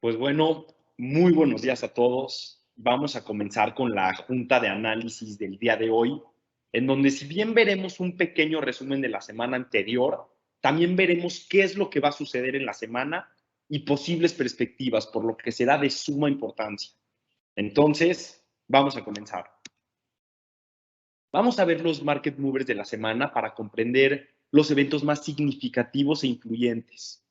Pues bueno, muy buenos días a todos. Vamos a comenzar con la junta de análisis del día de hoy, en donde si bien veremos un pequeño resumen de la semana anterior, también veremos qué es lo que va a suceder en la semana y posibles perspectivas, por lo que será de suma importancia. Entonces, vamos a comenzar. Vamos a ver los market movers de la semana para comprender los eventos más significativos e influyentes.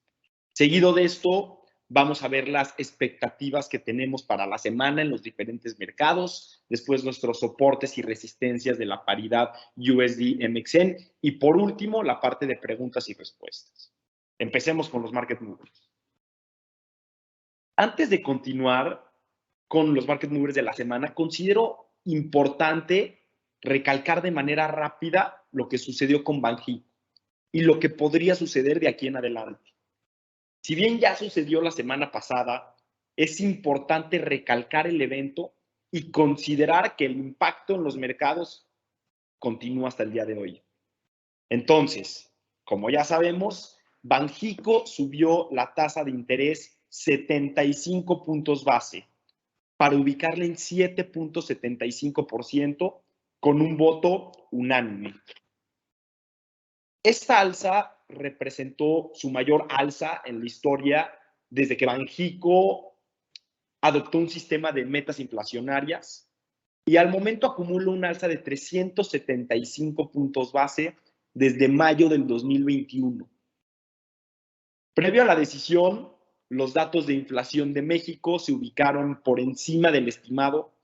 Seguido de esto, vamos a ver las expectativas que tenemos para la semana en los diferentes mercados, después nuestros soportes y resistencias de la paridad USD-MXN y por último, la parte de preguntas y respuestas. Empecemos con los market movers. Antes de continuar con los market movers de la semana, considero importante recalcar de manera rápida lo que sucedió con Banxico y lo que podría suceder de aquí en adelante. Si bien ya sucedió la semana pasada, es importante recalcar el evento y considerar que el impacto en los mercados continúa hasta el día de hoy. Entonces, como ya sabemos, Banxico subió la tasa de interés 75 puntos base para ubicarla en 7.75% con un voto unánime. Esta alza representó su mayor alza en la historia desde que Banxico adoptó un sistema de metas inflacionarias y al momento acumula una alza de 375 puntos base desde mayo del 2021. Previo a la decisión, los datos de inflación de México se ubicaron por encima del estimado,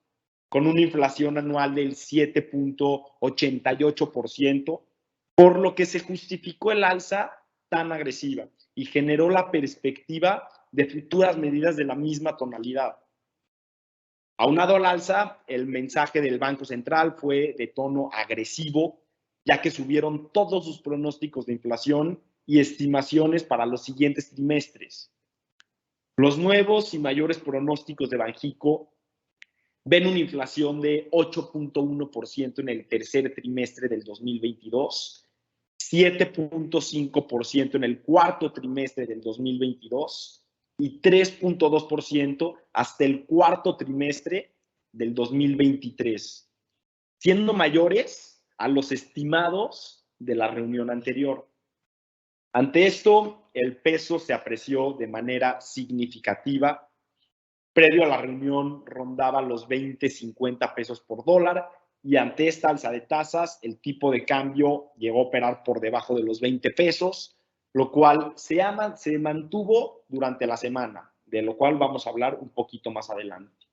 con una inflación anual del 7.88%, por lo que se justificó el alza tan agresiva y generó la perspectiva de futuras medidas de la misma tonalidad. Aunado al alza, el mensaje del Banco Central fue de tono agresivo, ya que subieron todos sus pronósticos de inflación y estimaciones para los siguientes trimestres. Los nuevos y mayores pronósticos de Banxico ven una inflación de 8.1% en el tercer trimestre del 2022, 7.5% en el cuarto trimestre del 2022 y 3.2% hasta el cuarto trimestre del 2023, siendo mayores a los estimados de la reunión anterior. Ante esto, el peso se apreció de manera significativa. Previo a la reunión rondaba los 20-50 pesos por dólar y ante esta alza de tasas, el tipo de cambio llegó a operar por debajo de los 20 pesos, lo cual se mantuvo durante la semana, de lo cual vamos a hablar un poquito más adelante.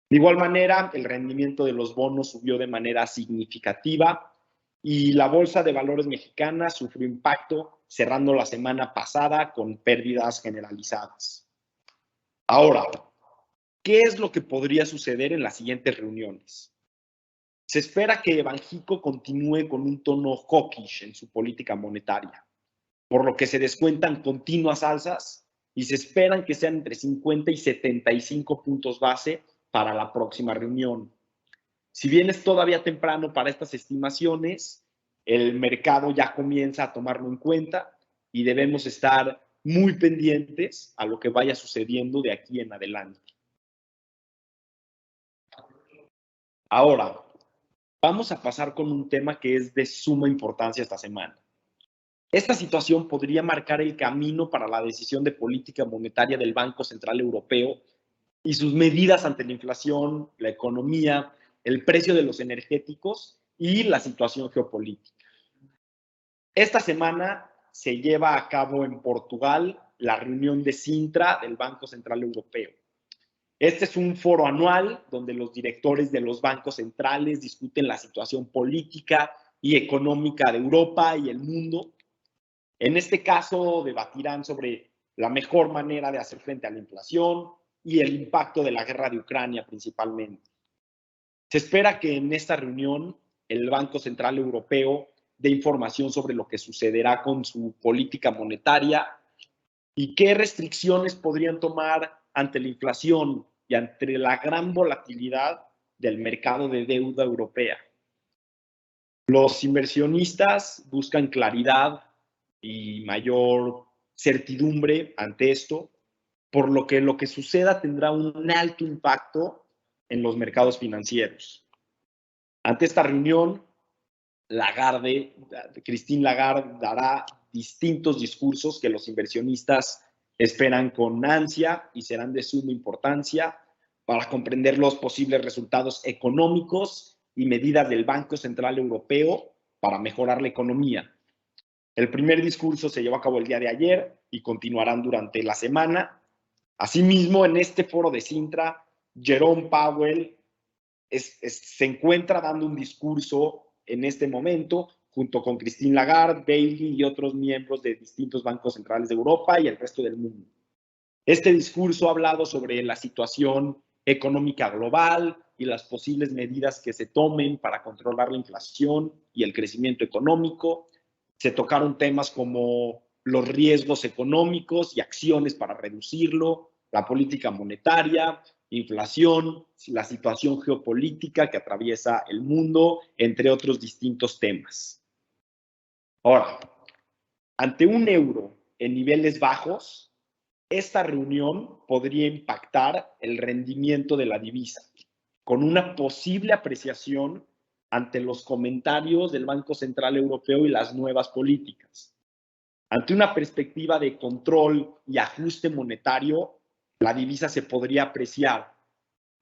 De igual manera, el rendimiento de los bonos subió de manera significativa y la Bolsa de Valores mexicana sufrió impacto, cerrando la semana pasada con pérdidas generalizadas. Ahora, ¿qué es lo que podría suceder en las siguientes reuniones? Se espera que Banxico continúe con un tono hawkish en su política monetaria, por lo que se descuentan continuas alzas y se esperan que sean entre 50 y 75 puntos base para la próxima reunión. Si bien es todavía temprano para estas estimaciones, el mercado ya comienza a tomarlo en cuenta y debemos estar muy pendientes a lo que vaya sucediendo de aquí en adelante. Ahora, vamos a pasar con un tema que es de suma importancia esta semana. Esta situación podría marcar el camino para la decisión de política monetaria del Banco Central Europeo y sus medidas ante la inflación, la economía, el precio de los energéticos y la situación geopolítica. Esta semana se lleva a cabo en Portugal la reunión de Sintra del Banco Central Europeo. Este es un foro anual donde los directores de los bancos centrales discuten la situación política y económica de Europa y el mundo. En este caso, debatirán sobre la mejor manera de hacer frente a la inflación y el impacto de la guerra de Ucrania principalmente. Se espera que en esta reunión el Banco Central Europeo dé información sobre lo que sucederá con su política monetaria y qué restricciones podrían tomar ante la inflación y ante la gran volatilidad del mercado de deuda europea. Los inversionistas buscan claridad y mayor certidumbre ante esto por lo que suceda tendrá un alto impacto en los mercados financieros. Ante esta reunión, Christine Lagarde dará distintos discursos que los inversionistas esperan con ansia y serán de suma importancia para comprender los posibles resultados económicos y medidas del Banco Central Europeo para mejorar la economía. El primer discurso se llevó a cabo el día de ayer y continuarán durante la semana. Asimismo, en este foro de Sintra, Jerome Powell se encuentra dando un discurso en este momento junto con Christine Lagarde, Bailey y otros miembros de distintos bancos centrales de Europa y el resto del mundo. Este discurso ha hablado sobre la situación económica global y las posibles medidas que se tomen para controlar la inflación y el crecimiento económico. Se tocaron temas como los riesgos económicos y acciones para reducirlo, la política monetaria, inflación, la situación geopolítica que atraviesa el mundo, entre otros distintos temas. Ahora, ante un euro en niveles bajos, esta reunión podría impactar el rendimiento de la divisa, con una posible apreciación ante los comentarios del Banco Central Europeo y las nuevas políticas. Ante una perspectiva de control y ajuste monetario, la divisa se podría apreciar.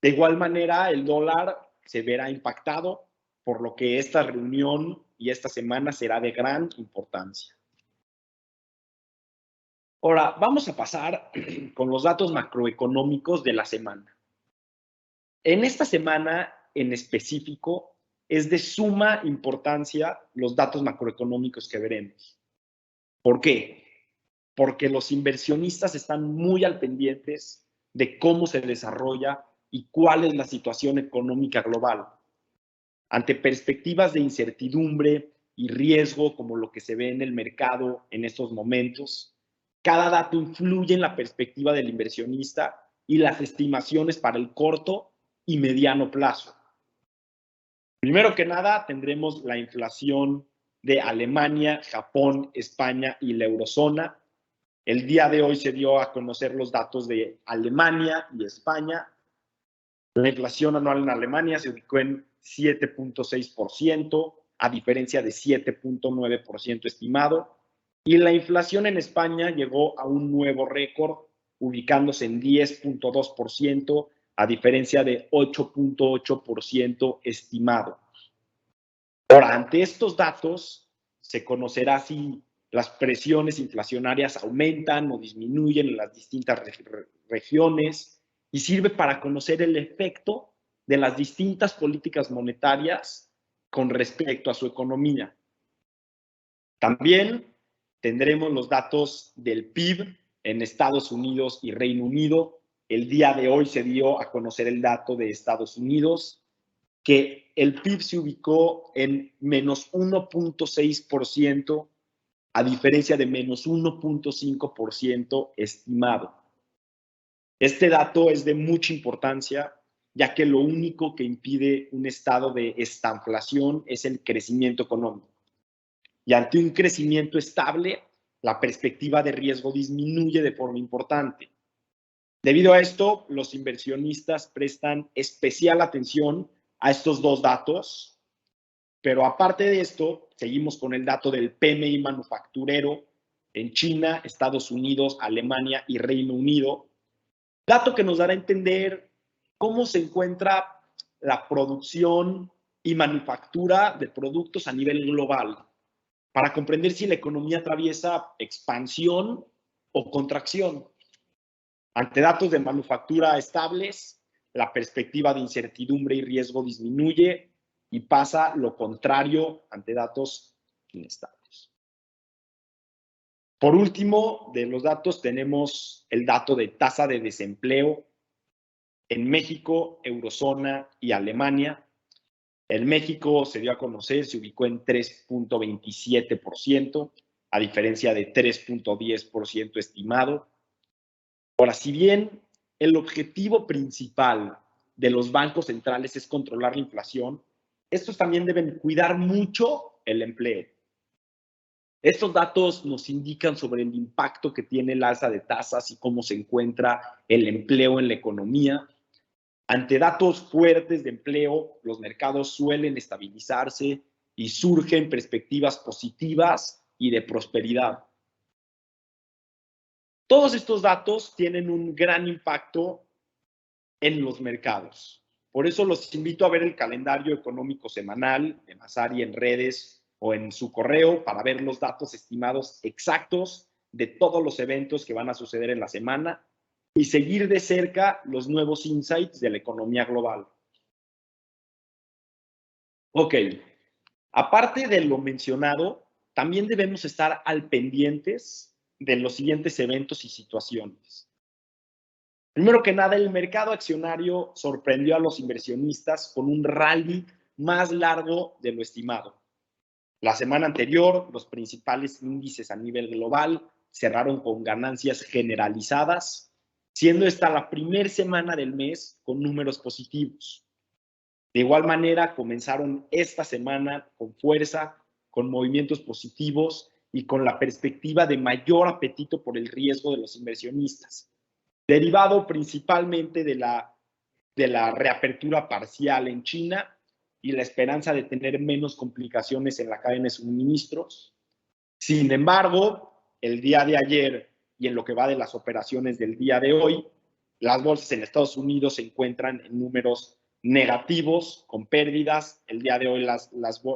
De igual manera, el dólar se verá impactado, por lo que esta reunión y esta semana será de gran importancia. Ahora, vamos a pasar con los datos macroeconómicos de la semana. En esta semana en específico, es de suma importancia los datos macroeconómicos que veremos. ¿Por qué? Porque los inversionistas están muy al pendientes de cómo se desarrolla y cuál es la situación económica global. Ante perspectivas de incertidumbre y riesgo como lo que se ve en el mercado en estos momentos, cada dato influye en la perspectiva del inversionista y las estimaciones para el corto y mediano plazo. Primero que nada, tendremos la inflación de Alemania, Japón, España y la eurozona. El día de hoy se dio a conocer los datos de Alemania y España. La inflación anual en Alemania se ubicó en 7.6%, a diferencia de 7.9% estimado. Y la inflación en España llegó a un nuevo récord, ubicándose en 10.2%, a diferencia de 8.8% estimado. Ahora, ante estos datos, se conocerá si las presiones inflacionarias aumentan o disminuyen en las distintas regiones y sirve para conocer el efecto de las distintas políticas monetarias con respecto a su economía. También tendremos los datos del PIB en Estados Unidos y Reino Unido. El día de hoy se dio a conocer el dato de Estados Unidos, que el PIB se ubicó en menos 1.6%, a diferencia de menos 1.5% estimado. Este dato es de mucha importancia, ya que lo único que impide un estado de estanflación es el crecimiento económico. Y ante un crecimiento estable, la perspectiva de riesgo disminuye de forma importante. Debido a esto, los inversionistas prestan especial atención a estos dos datos, pero aparte de esto, seguimos con el dato del PMI manufacturero en China, Estados Unidos, Alemania y Reino Unido, dato que nos dará a entender cómo se encuentra la producción y manufactura de productos a nivel global, para comprender si la economía atraviesa expansión o contracción. Ante datos de manufactura estables, la perspectiva de incertidumbre y riesgo disminuye y pasa lo contrario ante datos inestables. Por último, de los datos tenemos el dato de tasa de desempleo en México, eurozona y Alemania. En México se dio a conocer, se ubicó en 3.27%, a diferencia de 3.10% estimado. Ahora, si bien el objetivo principal de los bancos centrales es controlar la inflación, estos también deben cuidar mucho el empleo. Estos datos nos indican sobre el impacto que tiene el alza de tasas y cómo se encuentra el empleo en la economía. Ante datos fuertes de empleo, los mercados suelen estabilizarse y surgen perspectivas positivas y de prosperidad. Todos estos datos tienen un gran impacto en los mercados. Por eso los invito a ver el calendario económico semanal de Masari en redes o en su correo para ver los datos estimados exactos de todos los eventos que van a suceder en la semana y seguir de cerca los nuevos insights de la economía global. Ok, aparte de lo mencionado, también debemos estar al pendientes de los siguientes eventos y situaciones. Primero que nada, el mercado accionario sorprendió a los inversionistas con un rally más largo de lo estimado. La semana anterior, los principales índices a nivel global cerraron con ganancias generalizadas, siendo esta la primera semana del mes con números positivos. De igual manera, comenzaron esta semana con fuerza, con movimientos positivos y con la perspectiva de mayor apetito por el riesgo de los inversionistas, derivado principalmente de la reapertura parcial en China y la esperanza de tener menos complicaciones en la cadena de suministros. Sin embargo, el día de ayer y en lo que va de las operaciones del día de hoy, las bolsas en Estados Unidos se encuentran en números negativos, con pérdidas. El día de hoy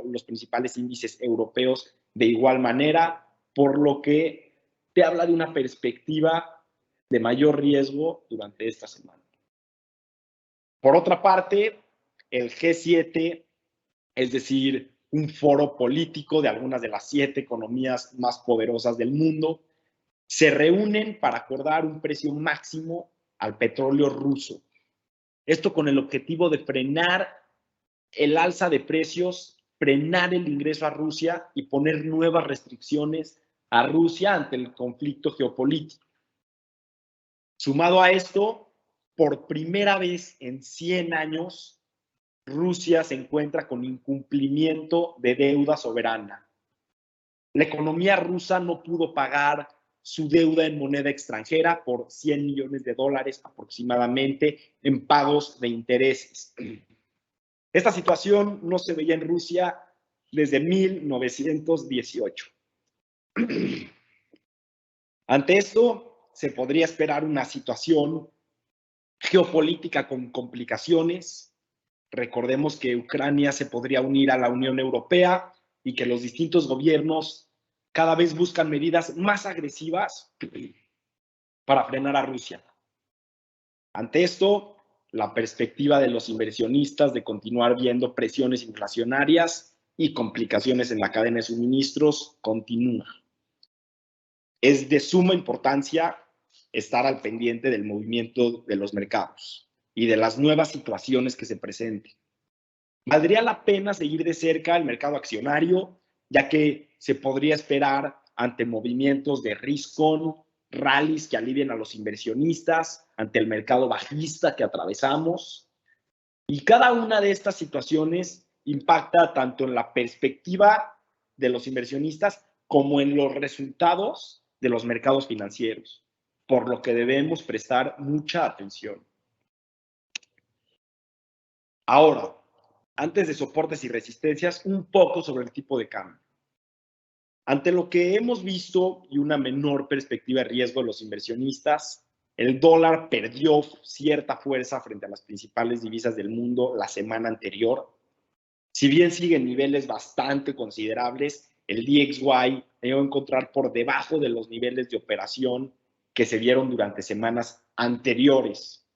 los principales índices europeos de igual manera, por lo que te habla de una perspectiva de mayor riesgo durante esta semana. Por otra parte, el G7, es decir, un foro político de algunas de las 7 economías más poderosas del mundo, se reúnen para acordar un precio máximo al petróleo ruso. Esto con el objetivo de frenar el alza de precios, frenar el ingreso a Rusia y poner nuevas restricciones a Rusia ante el conflicto geopolítico. Sumado a esto, por primera vez en 100 años, Rusia se encuentra con incumplimiento de deuda soberana. La economía rusa no pudo pagar su deuda en moneda extranjera por 100 millones de dólares aproximadamente en pagos de intereses. Esta situación no se veía en Rusia desde 1918. Ante esto, se podría esperar una situación geopolítica con complicaciones. Recordemos que Ucrania se podría unir a la Unión Europea y que los distintos gobiernos cada vez buscan medidas más agresivas para frenar a Rusia. Ante esto, la perspectiva de los inversionistas de continuar viendo presiones inflacionarias y complicaciones en la cadena de suministros continúa. Es de suma importancia estar al pendiente del movimiento de los mercados y de las nuevas situaciones que se presenten. Valdría la pena seguir de cerca el mercado accionario, ya que se podría esperar ante movimientos de risk-on, rallies que alivien a los inversionistas, ante el mercado bajista que atravesamos. Y cada una de estas situaciones impacta tanto en la perspectiva de los inversionistas como en los resultados de los mercados financieros, por lo que debemos prestar mucha atención. Ahora, antes de soportes y resistencias, un poco sobre el tipo de cambio. Ante lo que hemos visto y una menor perspectiva de riesgo de los inversionistas, el dólar perdió cierta fuerza frente a las principales divisas del mundo la semana anterior. Si bien sigue en niveles bastante considerables, el DXY llegó a encontrar por debajo de los niveles de operación que se vieron durante semanas anteriores.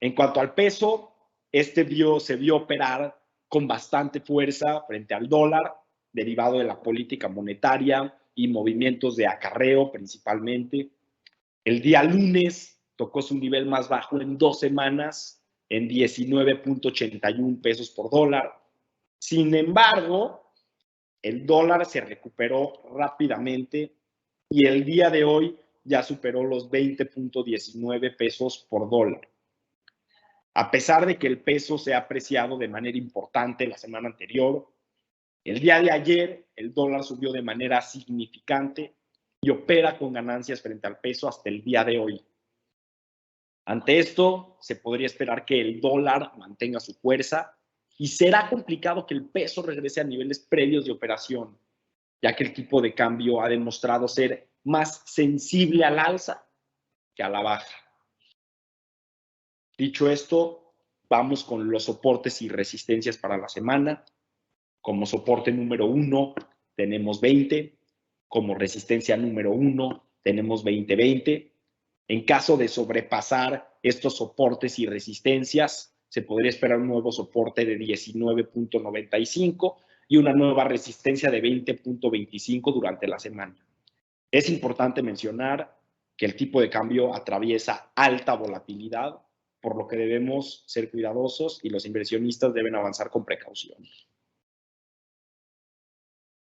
En cuanto al peso, se vio operar con bastante fuerza frente al dólar, derivado de la política monetaria y movimientos de acarreo principalmente. El día lunes tocó su nivel más bajo en 2 semanas, en 19.81 pesos por dólar. Sin embargo, el dólar se recuperó rápidamente y el día de hoy ya superó los 20.19 pesos por dólar. A pesar de que el peso se ha apreciado de manera importante la semana anterior, El día de ayer, el dólar subió de manera significante y opera con ganancias frente al peso hasta el día de hoy. Ante esto, se podría esperar que el dólar mantenga su fuerza y será complicado que el peso regrese a niveles previos de operación, ya que el tipo de cambio ha demostrado ser más sensible al alza que a la baja. Dicho esto, vamos con los soportes y resistencias para la semana. Como soporte número 1 tenemos 20, como resistencia número 1 tenemos 20-20. En caso de sobrepasar estos soportes y resistencias, se podría esperar un nuevo soporte de 19.95 y una nueva resistencia de 20.25 durante la semana. Es importante mencionar que el tipo de cambio atraviesa alta volatilidad, por lo que debemos ser cuidadosos y los inversionistas deben avanzar con precaución.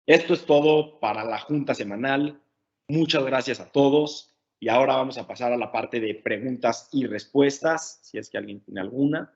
Esto es todo para la junta semanal. Muchas gracias a todos. Y ahora vamos a pasar a la parte de preguntas y respuestas, si es que alguien tiene alguna.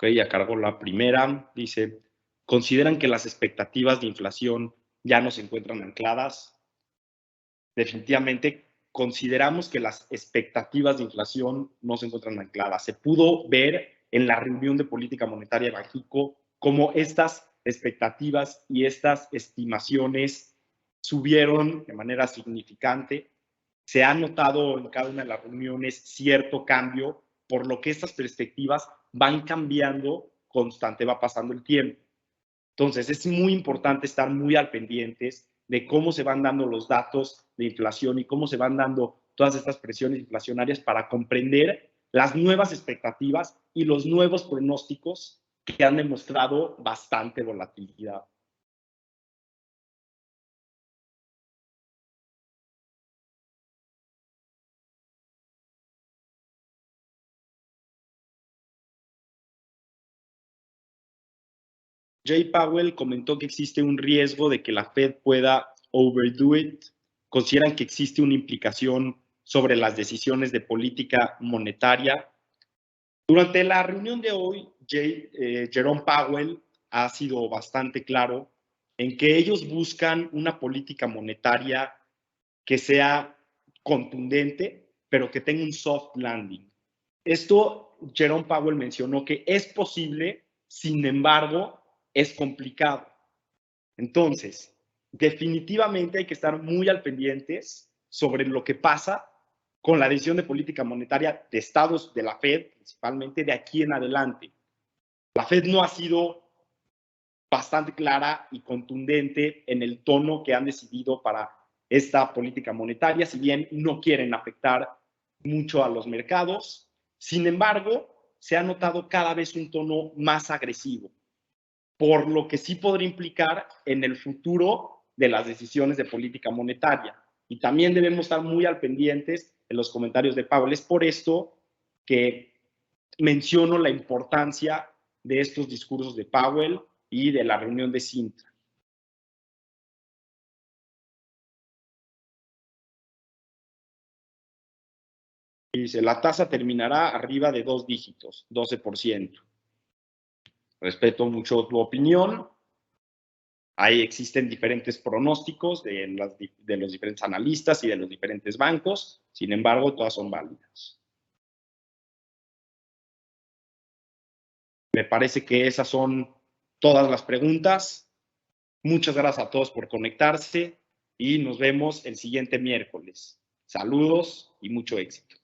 Ok, ya cargo la primera. Dice, ¿consideran que las expectativas de inflación ya no se encuentran ancladas? Definitivamente consideramos que las expectativas de inflación no se encuentran ancladas. Se pudo ver en la reunión de política monetaria de Banxico cómo estas expectativas y estas estimaciones subieron de manera significante. Se ha notado en cada una de las reuniones cierto cambio, por lo que estas perspectivas van cambiando constante, va pasando el tiempo. Entonces, es muy importante estar muy al pendientes de cómo se van dando los datos de inflación y cómo se van dando todas estas presiones inflacionarias para comprender las nuevas expectativas y los nuevos pronósticos que han demostrado bastante volatilidad. Jay Powell comentó que existe un riesgo de que la Fed pueda overdo it. ¿Consideran que existe una implicación sobre las decisiones de política monetaria? Durante la reunión de hoy, Jerome Powell ha sido bastante claro en que ellos buscan una política monetaria que sea contundente, pero que tenga un soft landing. Esto, Jerome Powell mencionó que es posible, sin embargo, es complicado. Entonces, definitivamente hay que estar muy al pendientes sobre lo que pasa con la decisión de política monetaria de estados de la Fed, principalmente de aquí en adelante. La Fed no ha sido bastante clara y contundente en el tono que han decidido para esta política monetaria, si bien no quieren afectar mucho a los mercados. Sin embargo, se ha notado cada vez un tono más agresivo, por lo que sí podría implicar en el futuro de las decisiones de política monetaria. Y también debemos estar muy al pendientes en los comentarios de Powell. Es por esto que menciono la importancia de estos discursos de Powell y de la reunión de Sintra. Y dice, la tasa terminará arriba de 2 dígitos, 12%. Respeto mucho tu opinión. Ahí existen diferentes pronósticos de los diferentes analistas y de los diferentes bancos. Sin embargo, todas son válidas. Me parece que esas son todas las preguntas. Muchas gracias a todos por conectarse y nos vemos el siguiente miércoles. Saludos y mucho éxito.